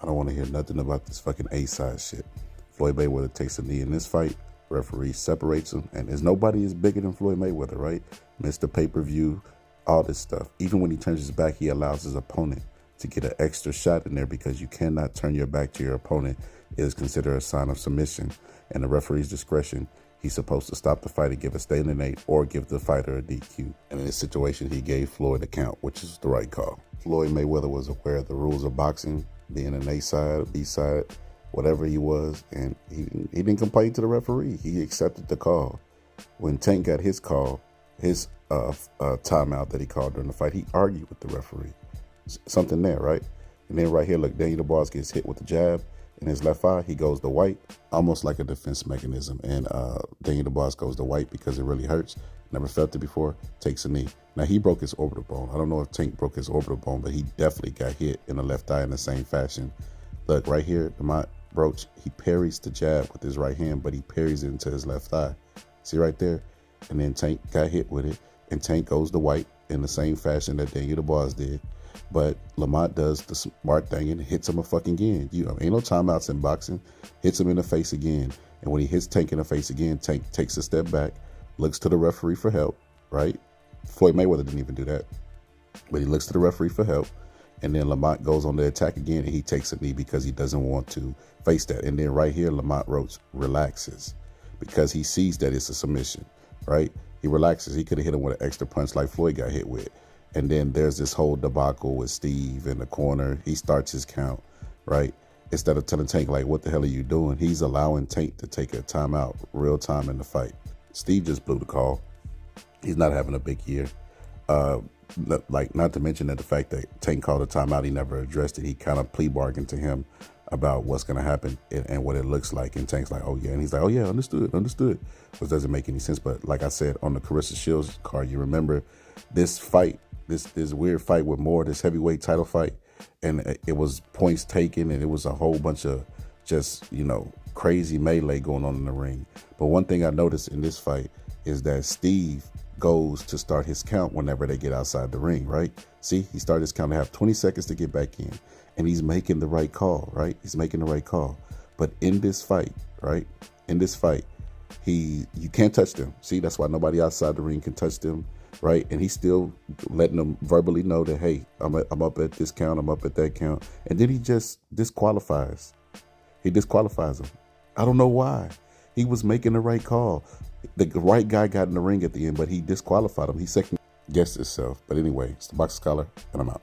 I don't want to hear nothing about this fucking A-side shit. Floyd Mayweather takes a knee in this fight. Referee separates him. And there's nobody is bigger than Floyd Mayweather, right? Mr. Pay-Per-View, all this stuff. Even when he turns his back, he allows his opponent to get an extra shot in there because you cannot turn your back to your opponent. It is considered a sign of submission. And the referee's discretion, he's supposed to stop the fight and give a stalemate 8 or give the fighter a DQ. And in this situation, he gave Floyd a count, which is the right call. Floyd Mayweather was aware of the rules of boxing, being an A-side, B-side, whatever he was, and he didn't complain to the referee. He accepted the call. When Tank got his call, his timeout that he called during the fight, he argued with the referee. Something there, right? And then right here, look, Daniel Dubois gets hit with the jab in his left eye. He goes to white, almost like a defense mechanism. And Daniel Dubois goes to white because it really hurts. Never felt it before, takes a knee. Now, he broke his orbital bone. I don't know if Tank broke his orbital bone, but he definitely got hit in the left eye in the same fashion. Look, right here, Lamont Roach, he parries the jab with his right hand, but he parries it into his left thigh. See right there? And then Tank got hit with it, and Tank goes to white in the same fashion that Daniel Dubois did. But Lamont does the smart thing and hits him a fucking again. You know, ain't no timeouts in boxing. Hits him in the face again. And when he hits Tank in the face again, Tank takes a step back, looks to the referee for help, right? Floyd Mayweather didn't even do that. But he looks to the referee for help. And then Lamont goes on the attack again, and he takes a knee because he doesn't want to face that. And then right here, Lamont Roach relaxes because he sees that it's a submission, right? He relaxes. He could have hit him with an extra punch like Floyd got hit with. And then there's this whole debacle with Steve in the corner. He starts his count, right? Instead of telling Tank, like, what the hell are you doing? He's allowing Tank to take a timeout real time in the fight. Steve just blew the call. He's not having a big year. Not to mention that the fact that Tank called a timeout, he never addressed it. He kind of plea bargained to him about what's going to happen and what it looks like. And Tank's like, oh, yeah. And he's like, oh, yeah, understood. Which doesn't make any sense. But like I said, on the Carissa Shields card, you remember this fight, this weird fight with Moore, this heavyweight title fight. And it was points taken, and it was a whole bunch of just, you know, crazy melee going on in the ring. But one thing I noticed in this fight is that Steve goes to start his count whenever they get outside the ring, right? See, he started his count to have 20 seconds to get back in, and he's making the right call, right? He's making the right call. But in this fight, right? In this fight, you can't touch them. See, that's why nobody outside the ring can touch them, right? And he's still letting them verbally know that, hey, I'm up at this count, I'm up at that count. And then he just disqualifies. He disqualifies him. I don't know why. He was making the right call. The right guy got in the ring at the end, but he disqualified him. He second guessed himself. But anyway, it's the Boxing Scholar, and I'm out.